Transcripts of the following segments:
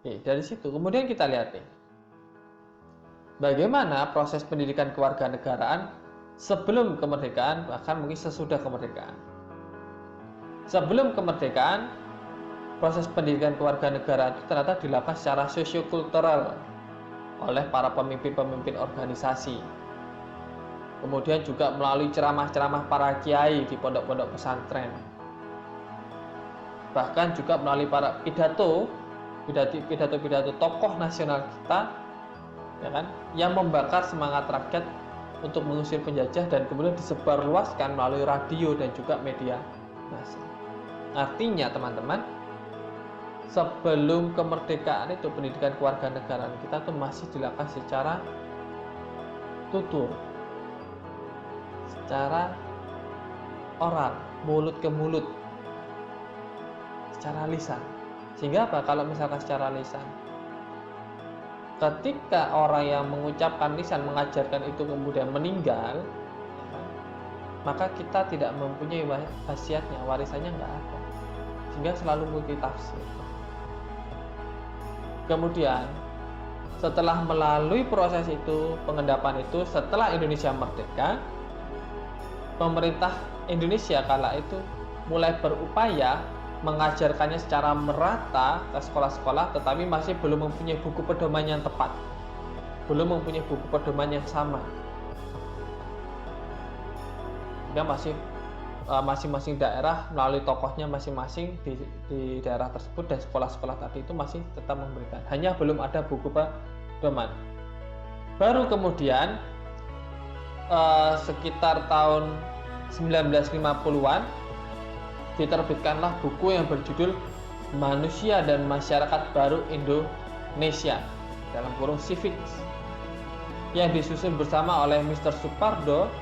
Oke, dari situ kemudian kita lihat nih, bagaimana proses pendidikan kewarganegaraan sebelum kemerdekaan, bahkan mungkin sesudah kemerdekaan. Sebelum kemerdekaan, proses pendidikan kewarganegaraan itu ternyata dilakukan secara sosiokultural oleh para pemimpin-pemimpin organisasi. Kemudian juga melalui ceramah-ceramah para kiai di pondok-pondok pesantren. Bahkan juga melalui para pidato tokoh nasional kita, ya kan, yang membakar semangat rakyat untuk mengusir penjajah dan kemudian disebarluaskan melalui radio dan juga media massa. Artinya teman-teman, sebelum kemerdekaan itu pendidikan kewarganegaraan kita tuh masih dilakukan secara tutur, secara oral, mulut ke mulut, secara lisan. Sehingga apa? Kalau misalkan secara lisan, ketika orang yang mengucapkan lisan, mengajarkan itu kemudian meninggal, maka kita tidak mempunyai wasiatnya, warisannya nggak ada, sehingga selalu multitafsir. Kemudian setelah melalui proses itu, pengendapan itu, setelah Indonesia merdeka, pemerintah Indonesia kala itu mulai berupaya mengajarkannya secara merata ke sekolah-sekolah, tetapi masih belum mempunyai buku pedoman yang tepat, belum mempunyai buku pedoman yang sama. Sehingga masing-masing daerah melalui tokohnya masing-masing di daerah tersebut dan sekolah-sekolah tadi itu masih tetap memberikan, hanya belum ada buku pedoman. Baru kemudian sekitar tahun 1950-an diterbitkanlah buku yang berjudul Manusia dan Masyarakat Baru Indonesia, dalam kurung Civics, yang disusun bersama oleh Mr. Supardo,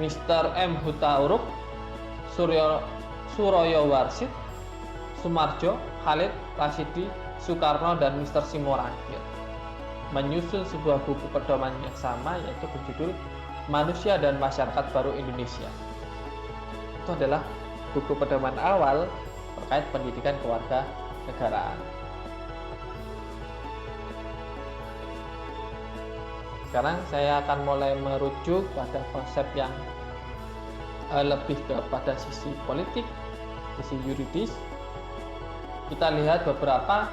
Mr. M. Hutauruk, Suroyo Warsid, Sumarjo, Khalid, Rasidi, Soekarno, dan Mr. Simorangkir, menyusun sebuah buku pedoman yang sama, yaitu berjudul Manusia dan Masyarakat Baru Indonesia. Itu adalah buku pedoman awal terkait pendidikan kewarganegaraan. Sekarang saya akan mulai merujuk pada konsep yang lebih kepada sisi politik, sisi yuridis. Kita lihat beberapa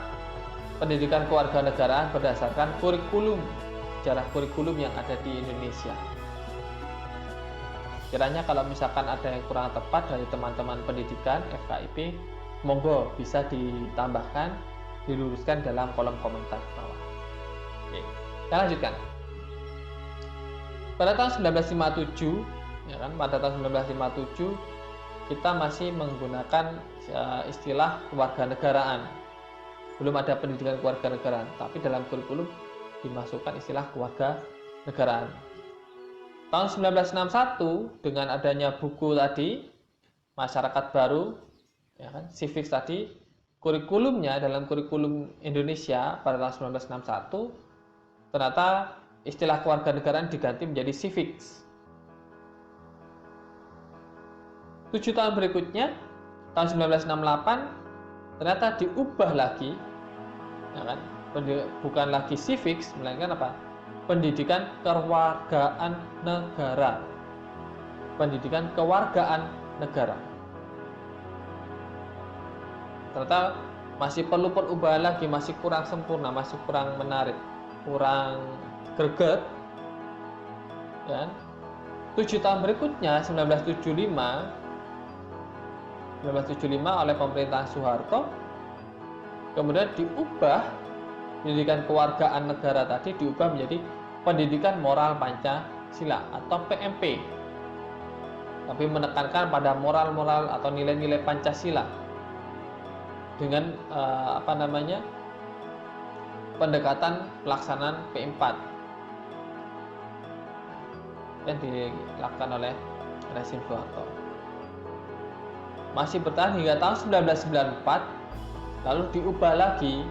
pendidikan kewarganegaraan berdasarkan kurikulum, sejarah kurikulum yang ada di Indonesia. Kiranya kalau misalkan ada yang kurang tepat dari teman-teman pendidikan FKIP, monggo bisa ditambahkan, diluruskan dalam kolom komentar bawah. Oke, kita lanjutkan. Pada tahun 1957, ya kan, pada tahun 1957 kita masih menggunakan istilah kewarganegaraan. Belum ada pendidikan kewarganegaraan, tapi dalam kurikulum dimasukkan istilah kewarganegaraan. Tahun 1961 dengan adanya buku tadi, Masyarakat Baru, ya kan, Civics tadi, kurikulumnya dalam kurikulum Indonesia pada tahun 1961 ternyata istilah kewarganegaraan diganti menjadi Civics. 7 tahun berikutnya, tahun 1968 ternyata diubah lagi, ya kan, bukan lagi Civics, melainkan apa? Pendidikan kewargaan negara. Pendidikan kewargaan negara. Ternyata masih perlu perubahan lagi, masih kurang sempurna, masih kurang menarik, kurang greget. Ya. 7 tahun berikutnya, 1975 oleh pemerintahan Soeharto, kemudian diubah. Pendidikan kewargaan negara tadi diubah menjadi pendidikan moral Pancasila atau PMP, tapi menekankan pada moral-moral atau nilai-nilai Pancasila dengan pendekatan pelaksanaan P4 yang dilakukan oleh rezim Soeharto. Masih bertahan hingga tahun 1994, lalu diubah lagi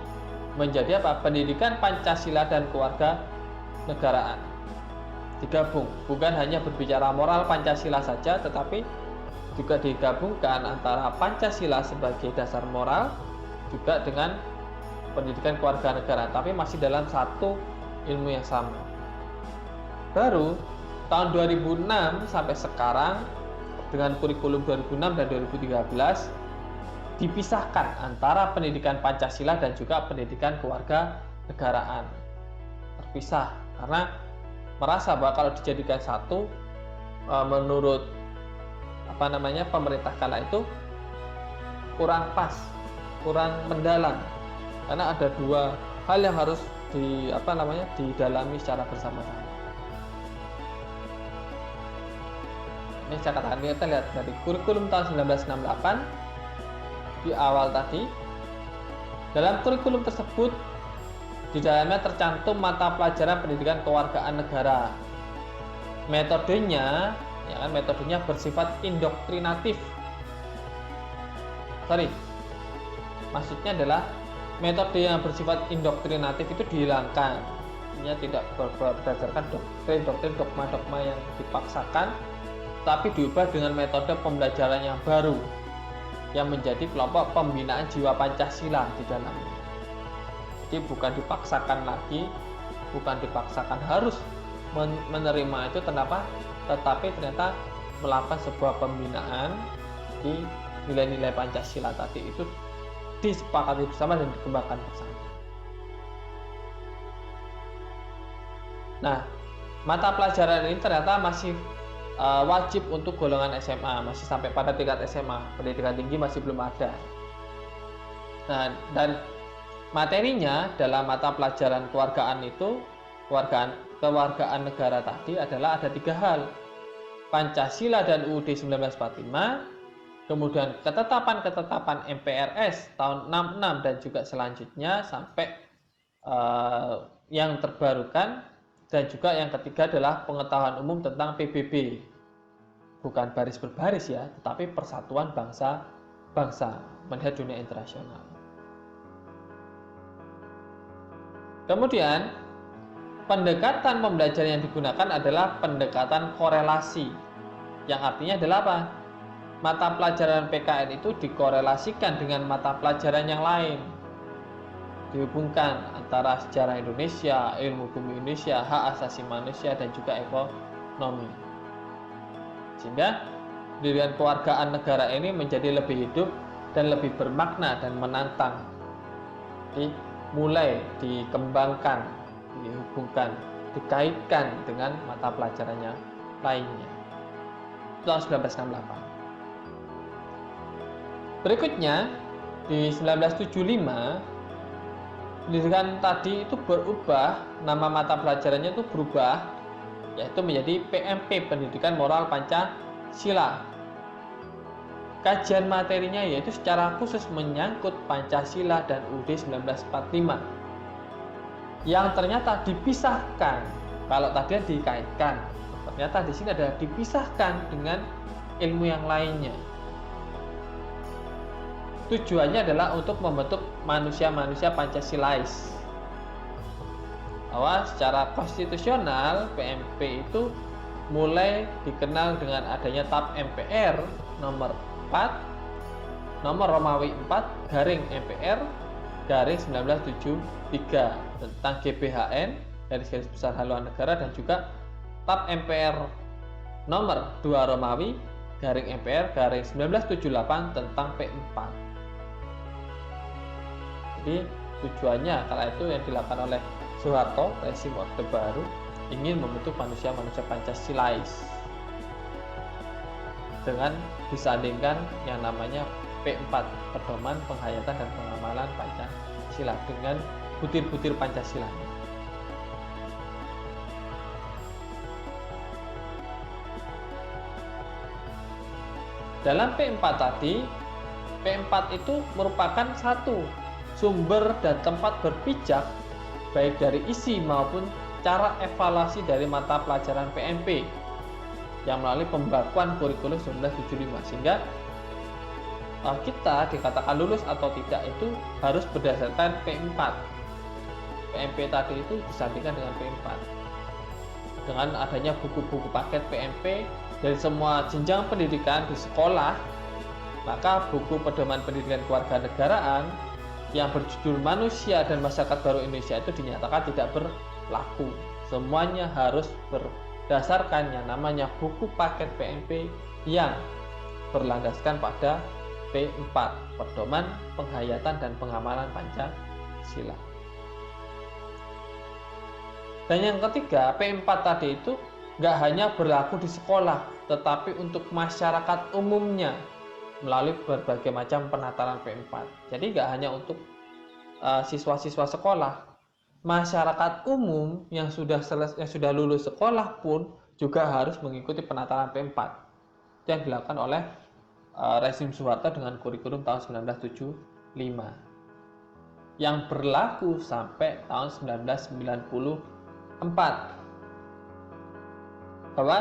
menjadi apa? Pendidikan Pancasila dan kewarganegaraan. Digabung, bukan hanya berbicara moral Pancasila saja, tetapi juga digabungkan antara Pancasila sebagai dasar moral juga dengan pendidikan kewarganegaraan, tapi masih dalam satu ilmu yang sama. Baru tahun 2006 sampai sekarang dengan kurikulum 2006 dan 2013 dipisahkan antara pendidikan Pancasila dan juga pendidikan kewarganegaraan. Terpisah karena merasa bahwa kalau dijadikan satu, menurut pemerintah kala itu kurang pas, kurang mendalam, karena ada dua hal yang harus didalami secara bersama-sama. Ini saya katakan, kita lihat dari kurikulum tahun 1968 di awal tadi. Dalam kurikulum tersebut di dalamnya tercantum mata pelajaran pendidikan kewargaan negara. Metodenya bersifat indoktrinatif. Maksudnya adalah metode yang bersifat indoktrinatif itu dihilangkan. Artinya tidak berdasarkan doktrin, dogma-dogma yang dipaksakan, tapi diubah dengan metode pembelajaran yang baru yang menjadi kelompok pembinaan jiwa Pancasila di dalamnya. Jadi bukan dipaksakan lagi, bukan dipaksakan harus menerima itu, tetapi ternyata melakukan sebuah pembinaan di nilai-nilai Pancasila tadi itu disepakati bersama dan dikembangkan bersama. Nah, mata pelajaran ini ternyata masih wajib untuk golongan SMA, masih sampai pada tingkat SMA, pendidikan tinggi masih belum ada. Nah, dan materinya dalam mata pelajaran kewargaan negara tadi adalah ada 3 hal: Pancasila dan UUD 1945, kemudian ketetapan MPRS tahun 66 dan juga selanjutnya sampai yang terbarukan, dan juga yang ketiga adalah pengetahuan umum tentang PBB. Bukan baris berbaris ya, tetapi persatuan bangsa melihat dunia internasional. Kemudian pendekatan pembelajaran yang digunakan adalah pendekatan korelasi, yang artinya adalah apa? Mata pelajaran PKN itu dikorelasikan dengan mata pelajaran yang lain, dihubungkan antara sejarah Indonesia, ilmu bumi Indonesia, hak asasi manusia, dan juga ekonomi, sehingga pendidikan kewargaan negara ini menjadi lebih hidup dan lebih bermakna dan menantang. Jadi mulai dikembangkan, dihubungkan, dikaitkan dengan mata pelajarannya lainnya. Tahun 1968. Berikutnya di 1975 pendidikan tadi itu berubah, nama mata pelajarannya itu berubah, yaitu menjadi PMP, Pendidikan Moral Pancasila. Kajian materinya yaitu secara khusus menyangkut Pancasila dan UUD 1945, yang ternyata dipisahkan. Kalau tadi dikaitkan, ternyata di sini ada dipisahkan dengan ilmu yang lainnya. Tujuannya adalah untuk membentuk manusia-manusia Pancasilais. Bahwa secara konstitusional PMP itu mulai dikenal dengan adanya TAP MPR nomor 4 nomor Romawi 4 garing MPR garing 1973 tentang GBHN garis besar haluan negara, dan juga TAP MPR nomor 2 Romawi garing MPR garing 1978 tentang P4. Jadi tujuannya kala itu yang dilakukan oleh Soeharto, rezim Orde Baru, ingin membentuk manusia-manusia Pancasilais dengan disandingkan yang namanya P4, Pedoman Penghayatan dan Pengamalan Pancasila, dengan butir-butir Pancasila. Dalam P4 tadi, P4 itu merupakan satu sumber dan tempat berpijak baik dari isi maupun cara evaluasi dari mata pelajaran PMP yang melalui pembakuan kurikulum 1975, sehingga kita dikatakan lulus atau tidak itu harus berdasarkan P4. PMP tadi itu disandingkan dengan P4. Dengan adanya buku-buku paket PMP dari semua jenjang pendidikan di sekolah, maka buku pedoman pendidikan kewarganegaraan yang berjudul Manusia dan Masyarakat Baru Indonesia itu dinyatakan tidak berlaku. Semuanya harus berdasarkan yang namanya buku paket PMP yang berlandaskan pada P4, Pedoman Penghayatan dan Pengamalan Pancasila. Dan yang ketiga, P4 tadi itu nggak hanya berlaku di sekolah, tetapi untuk masyarakat umumnya melalui berbagai macam penataran P4. Jadi nggak hanya untuk siswa-siswa sekolah, masyarakat umum yang sudah lulus sekolah pun juga harus mengikuti penataran P4 yang dilakukan oleh rezim Soeharto dengan kurikulum tahun 1975 yang berlaku sampai tahun 1994. Bahwa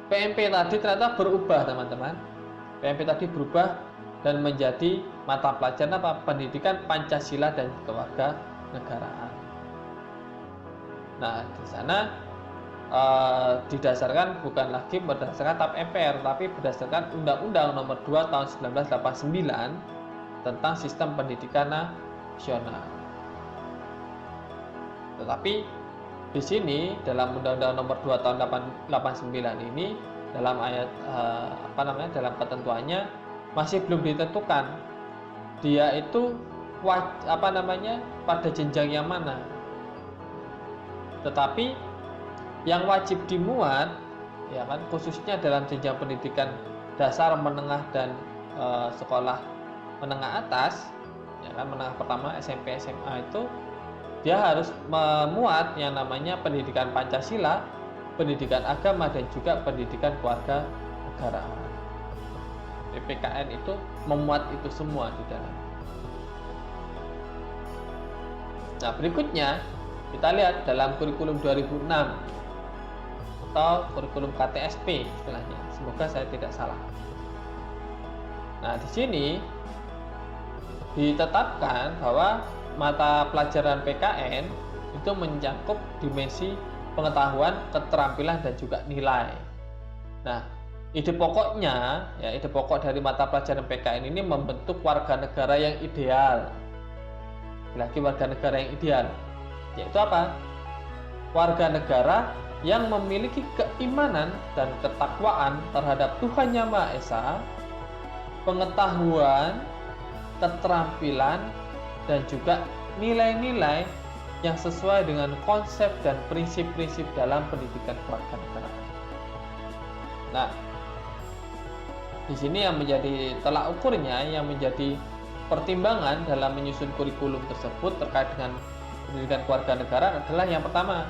PMP tadi ternyata berubah, teman-teman. PMP tadi berubah dan menjadi mata pelajaran apa? Pendidikan Pancasila dan Kewarganegaraan. Nah, di sana didasarkan bukan lagi berdasarkan TAP MPR, tapi berdasarkan Undang-Undang Nomor 2 Tahun 1989 tentang Sistem Pendidikan Nasional. Tetapi di sini dalam Undang-Undang Nomor 2 Tahun 1989 ini dalam ayat dalam ketentuannya masih belum ditentukan dia itu pada jenjang yang mana. Tetapi yang wajib dimuat, ya kan, khususnya dalam jenjang pendidikan dasar, menengah dan sekolah menengah atas, ya kan, menengah pertama SMP SMA itu dia harus memuat yang namanya pendidikan Pancasila, pendidikan agama dan juga pendidikan kewarganegaraan. PPKN itu memuat itu semua di dalam. Nah, berikutnya kita lihat dalam kurikulum 2006 atau kurikulum KTSP istilahnya. Semoga saya tidak salah. Nah, di sini ditetapkan bahwa mata pelajaran PKN itu mencakup dimensi pengetahuan, keterampilan dan juga nilai. Nah, ide pokok dari mata pelajaran PKN ini membentuk warga negara yang ideal. Lagi warga negara yang ideal, yaitu apa? Warga negara yang memiliki keimanan dan ketakwaan terhadap Tuhan Yang Maha Esa, pengetahuan, keterampilan, dan juga nilai-nilai yang sesuai dengan konsep dan prinsip-prinsip dalam pendidikan kewarganegaraan. Nah, di sini yang menjadi tolak ukurnya, yang menjadi pertimbangan dalam menyusun kurikulum tersebut terkait dengan pendidikan kewarganegaraan adalah yang pertama,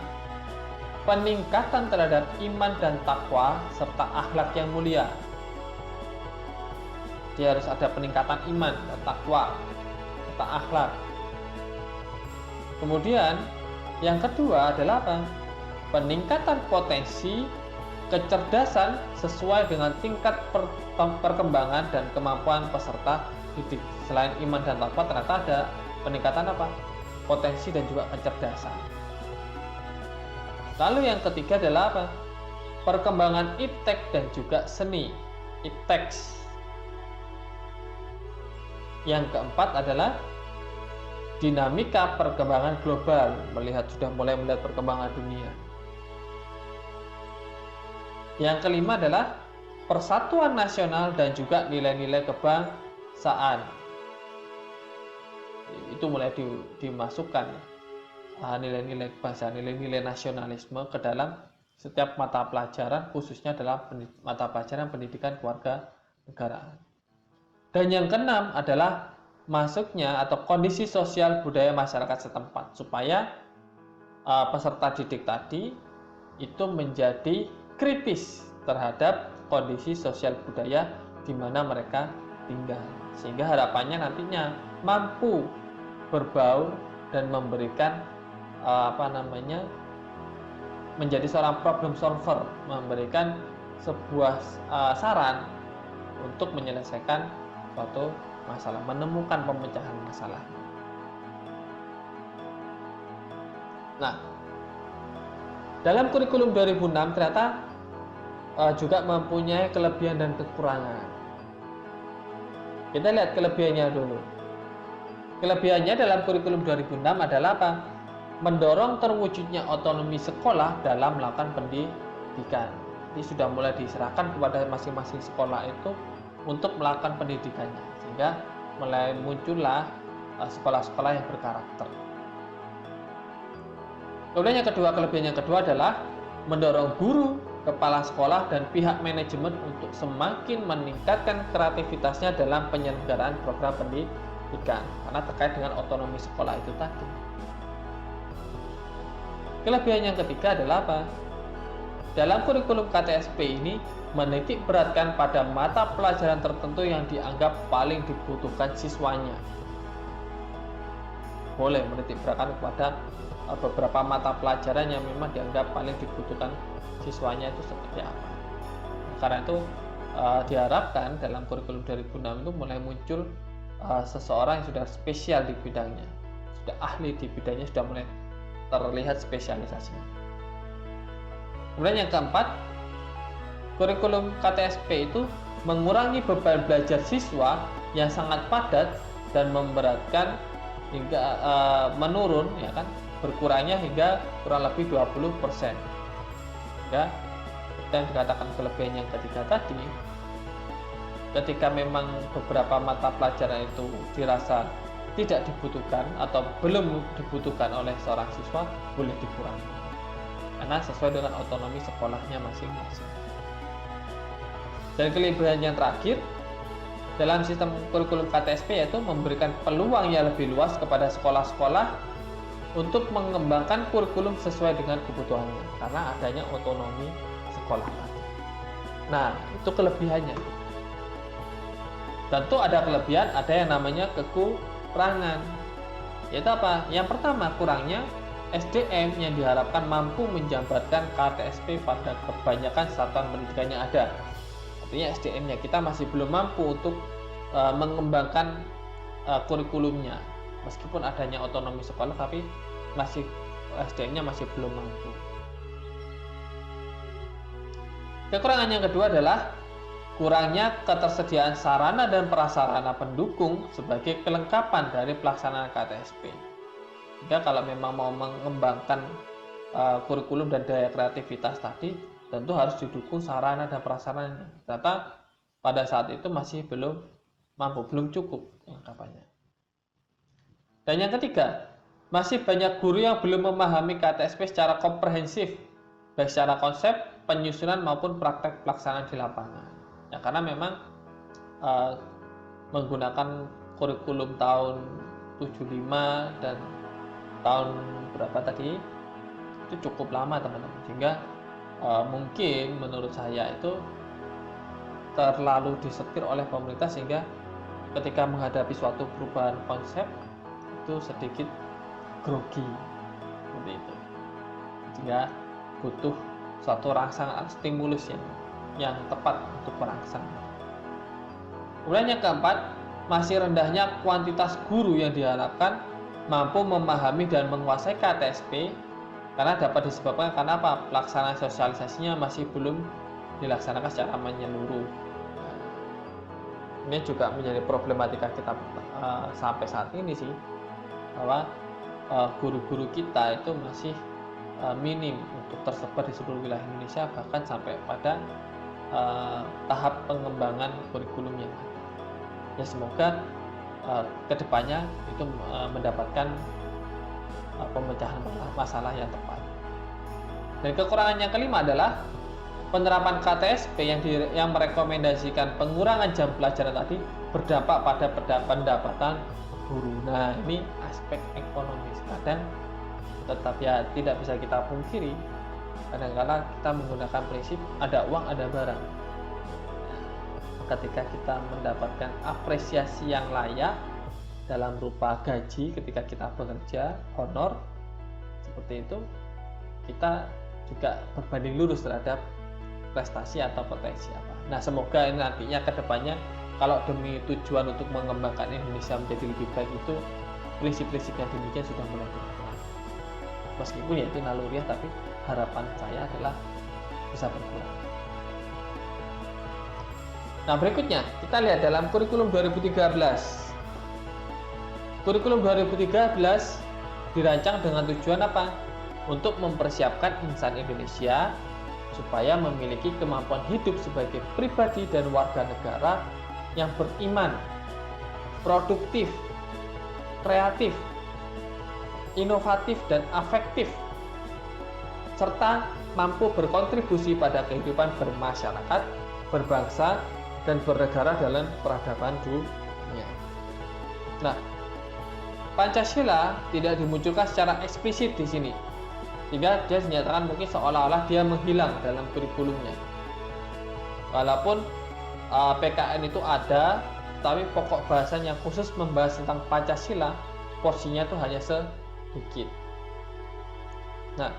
peningkatan terhadap iman dan takwa serta akhlak yang mulia. Dia harus ada peningkatan iman dan takwa serta akhlak. Kemudian yang kedua adalah apa? Peningkatan potensi kecerdasan sesuai dengan tingkat perkembangan dan kemampuan peserta didik. Selain iman dan takwa ternyata ada peningkatan apa? Potensi dan juga kecerdasan. Lalu yang ketiga adalah apa? Perkembangan iptek dan juga seni, ipteks. Yang keempat adalah dinamika perkembangan global, sudah mulai melihat perkembangan dunia. Yang kelima adalah persatuan nasional dan juga nilai-nilai kebangsaan. Itu mulai dimasukkan nilai-nilai kebangsaan, nilai-nilai nasionalisme ke dalam setiap mata pelajaran, khususnya dalam mata pelajaran pendidikan kewarganegaraan. Dan yang keenam adalah masuknya atau kondisi sosial budaya masyarakat setempat, supaya peserta didik tadi itu menjadi kritis terhadap kondisi sosial budaya di mana mereka tinggal, sehingga harapannya nantinya mampu berbaur dan memberikan menjadi seorang problem solver, memberikan sebuah saran untuk menyelesaikan suatu masalah, menemukan pemecahan masalah. Nah, dalam kurikulum 2006 ternyata juga mempunyai kelebihan dan kekurangan. Kita lihat kelebihannya dulu. Kelebihannya dalam kurikulum 2006 adalah apa? Mendorong terwujudnya otonomi sekolah dalam melakukan pendidikan. Ini sudah mulai diserahkan kepada masing-masing sekolah itu untuk melakukan pendidikannya, sehingga mulai muncullah sekolah-sekolah yang berkarakter. Kemudian kelebihan yang kedua adalah mendorong guru, kepala sekolah, dan pihak manajemen untuk semakin meningkatkan kreativitasnya dalam penyelenggaraan program pendidikan, karena terkait dengan otonomi sekolah itu tadi. Kelebihan yang ketiga adalah apa? Dalam kurikulum KTSP ini menitik beratkan pada mata pelajaran tertentu yang dianggap paling dibutuhkan siswanya. Boleh menitik beratkan kepada beberapa mata pelajaran yang memang dianggap paling dibutuhkan siswanya itu seperti apa. Karena itu diharapkan dalam kurikulum 2006 itu mulai muncul seseorang yang sudah spesial di bidangnya, sudah ahli di bidangnya, sudah mulai terlihat spesialisasinya. Kemudian yang keempat, kurikulum KTSP itu mengurangi beban belajar siswa yang sangat padat dan memberatkan hingga menurun, ya kan, berkurangnya hingga kurang lebih 20%. Ya, dan dikatakan kelebihan yang ketiga tadi, ketika memang beberapa mata pelajaran itu dirasa tidak dibutuhkan atau belum dibutuhkan oleh seorang siswa, boleh dikurangi karena sesuai dengan otonomi sekolahnya masing-masing. Dan kelebihan yang terakhir dalam sistem kurikulum KTSP yaitu memberikan peluang yang lebih luas kepada sekolah-sekolah untuk mengembangkan kurikulum sesuai dengan kebutuhannya karena adanya otonomi sekolah tadi. Nah, itu kelebihannya. Tentu ada kelebihan, ada yang namanya kekurangan. Yaitu apa? Yang pertama, kurangnya SDM yang diharapkan mampu menjabarkan KTSP pada kebanyakan satuan pendidikan yang ada. Artinya SDM-nya kita masih belum mampu untuk mengembangkan kurikulumnya. Meskipun adanya otonomi sekolah, tapi masih SDM-nya masih belum mampu. Kekurangan yang kedua adalah kurangnya ketersediaan sarana dan prasarana pendukung sebagai kelengkapan dari pelaksanaan KTSP. Jika kalau memang mau mengembangkan kurikulum dan daya kreativitas tadi, tentu harus didukung sarana dan prasarana. Ternyata pada saat itu masih belum mampu, belum cukup kelengkapannya. Dan yang ketiga, masih banyak guru yang belum memahami KTSP secara komprehensif, baik secara konsep, penyusunan maupun praktek pelaksanaan di lapangan. Ya, karena memang menggunakan kurikulum tahun 75 dan tahun berapa tadi itu cukup lama teman-teman, sehingga mungkin menurut saya itu terlalu disetir oleh pemerintah sehingga ketika menghadapi suatu perubahan konsep itu sedikit grogi seperti itu, sehingga butuh suatu rangsangan stimulus yang tepat untuk merangsang. Kemudian yang keempat, masih rendahnya kuantitas guru yang diharapkan mampu memahami dan menguasai KTSP karena dapat disebabkan karena apa? Pelaksanaan sosialisasinya masih belum dilaksanakan secara menyeluruh. Ini juga menjadi problematika kita sampai saat ini sih, bahwa guru-guru kita itu masih minim untuk tersebar di seluruh wilayah Indonesia, bahkan sampai pada tahap pengembangan kurikulumnya. Ya, semoga kedepannya itu mendapatkan pemecahan masalah yang tepat. Dan kekurangan yang kelima adalah penerapan KTSP yang merekomendasikan pengurangan jam pelajaran tadi berdampak pada pendapatan guru. Nah, ini aspek ekonomis. Kadang tetap ya tidak bisa kita pungkiri, kadang-kadang kita menggunakan prinsip ada uang ada barang. Ketika kita mendapatkan apresiasi yang layak dalam rupa gaji ketika kita bekerja, honor seperti itu, kita juga berbanding lurus terhadap prestasi atau potensi apa. Nah, semoga ini nantinya ke depannya kalau demi tujuan untuk mengembangkan Indonesia menjadi lebih baik itu prinsip-prinsip yang demikian sudah mulai berkurang. Meskipun ya itu naluriah, tapi harapan saya adalah bisa berkurang. Nah, berikutnya kita lihat dalam kurikulum 2013. Kurikulum 2013 dirancang dengan tujuan apa? Untuk mempersiapkan insan Indonesia supaya memiliki kemampuan hidup sebagai pribadi dan warga negara yang beriman, produktif, kreatif, inovatif dan afektif, serta mampu berkontribusi pada kehidupan bermasyarakat, berbangsa, dan bernegara dalam peradaban dunia. Nah, Pancasila tidak dimunculkan secara eksplisit di sini, sehingga dia dinyatakan mungkin seolah-olah dia menghilang dalam kurikulumnya. Walaupun PKN itu ada, tapi pokok bahasan yang khusus membahas tentang Pancasila, porsinya itu hanya sedikit. Nah,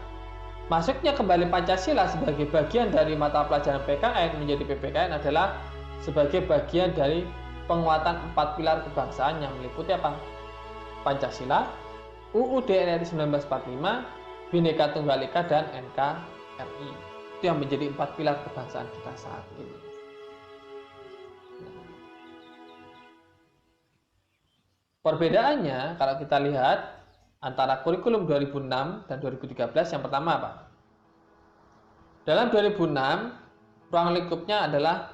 masuknya kembali Pancasila sebagai bagian dari mata pelajaran PKN menjadi PPKN adalah sebagai bagian dari penguatan 4 pilar kebangsaan yang meliputi apa? Pancasila, UUD RI 1945, Bhinneka Tunggal Ika, dan NKRI. Itu yang menjadi 4 pilar kebangsaan kita saat ini. Perbedaannya kalau kita lihat antara kurikulum 2006 dan 2013, yang pertama apa? Dalam 2006, ruang lingkupnya adalah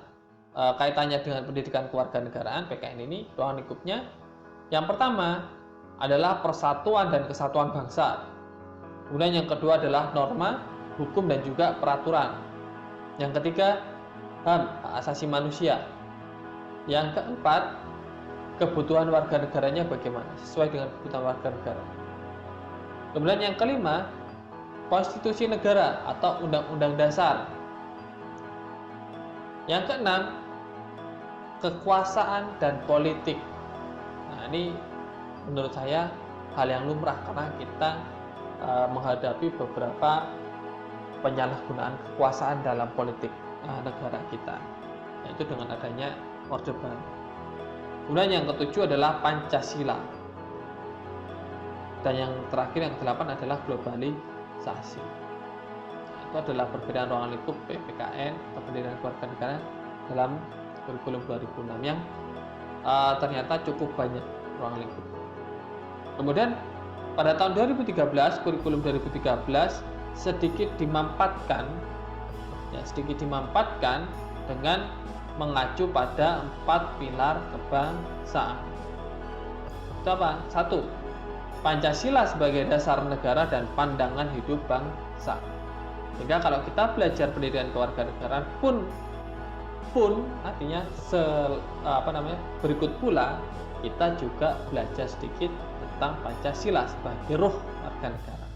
kaitannya dengan pendidikan kewarganegaraan, PKN ini, ruang lingkupnya yang pertama adalah persatuan dan kesatuan bangsa. Kemudian yang kedua adalah norma, hukum, dan juga peraturan. Yang ketiga, HAM, hak asasi manusia. Yang keempat, kebutuhan warga negaranya bagaimana, sesuai dengan kebutuhan warga negara. Kemudian yang kelima, konstitusi negara atau undang-undang dasar. Yang keenam, kekuasaan dan politik. Nah, ini menurut saya hal yang lumrah karena kita menghadapi beberapa penyalahgunaan kekuasaan dalam politik negara kita, yaitu dengan adanya Orde Baru. Kemudian yang ketujuh adalah Pancasila. Dan yang terakhir, yang kedelapan adalah globalisasi. Itu adalah perbedaan ruang lingkup PPKN atau pendidikan kewarganegaraan dalam kurikulum 2006 yang ternyata cukup banyak ruang lingkup. Kemudian pada tahun 2013, kurikulum 2013 sedikit dimampatkan dengan mengacu pada 4 pilar kebangsaan. Itu apa? 1. Pancasila sebagai dasar negara dan pandangan hidup bangsa. Sehingga kalau kita belajar pendidikan kewarganegaraan pun artinya berikut pula kita juga belajar sedikit tentang Pancasila sebagai ruh warga negara.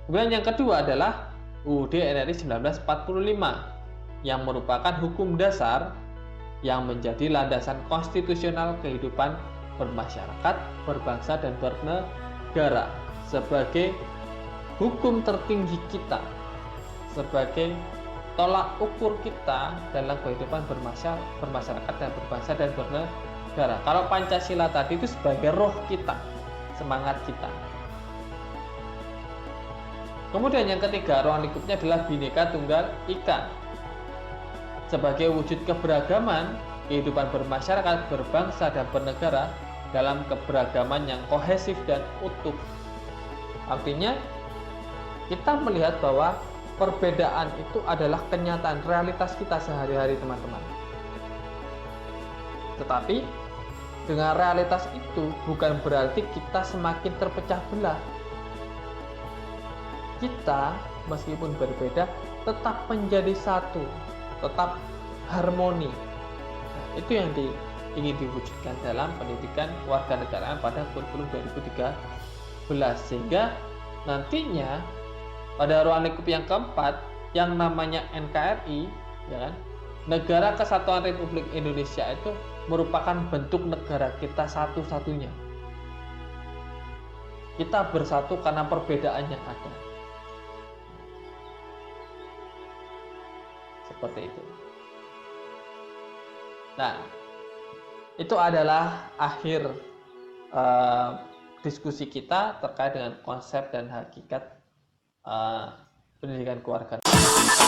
Kemudian yang kedua adalah UUD RI 1945 yang merupakan hukum dasar yang menjadi landasan konstitusional kehidupan bermasyarakat, berbangsa, dan bernegara sebagai hukum tertinggi kita, sebagai tolak ukur kita dalam kehidupan bermasyarakat dan berbangsa dan bernegara. Kalau Pancasila tadi itu sebagai roh kita, semangat kita. Kemudian yang ketiga, ruang lingkupnya adalah Bhinneka Tunggal Ika sebagai wujud keberagaman kehidupan bermasyarakat, berbangsa, dan bernegara dalam keberagaman yang kohesif dan utuh. Artinya kita melihat bahwa perbedaan itu adalah kenyataan realitas kita sehari-hari, teman-teman. Tetapi dengan realitas itu bukan berarti kita semakin terpecah belah. Kita meskipun berbeda tetap menjadi satu, tetap harmoni. Nah, itu yang ingin diwujudkan dalam pendidikan kewarganegaraan pada kurikulum 2013, sehingga nantinya pada ruang lingkup yang keempat yang namanya NKRI, ya kan, Negara Kesatuan Republik Indonesia, itu merupakan bentuk negara kita satu-satunya. Kita bersatu karena perbedaan yang ada. Seperti itu. Nah, itu adalah akhir diskusi kita terkait dengan konsep dan hakikat pendidikan kewarganegaraan.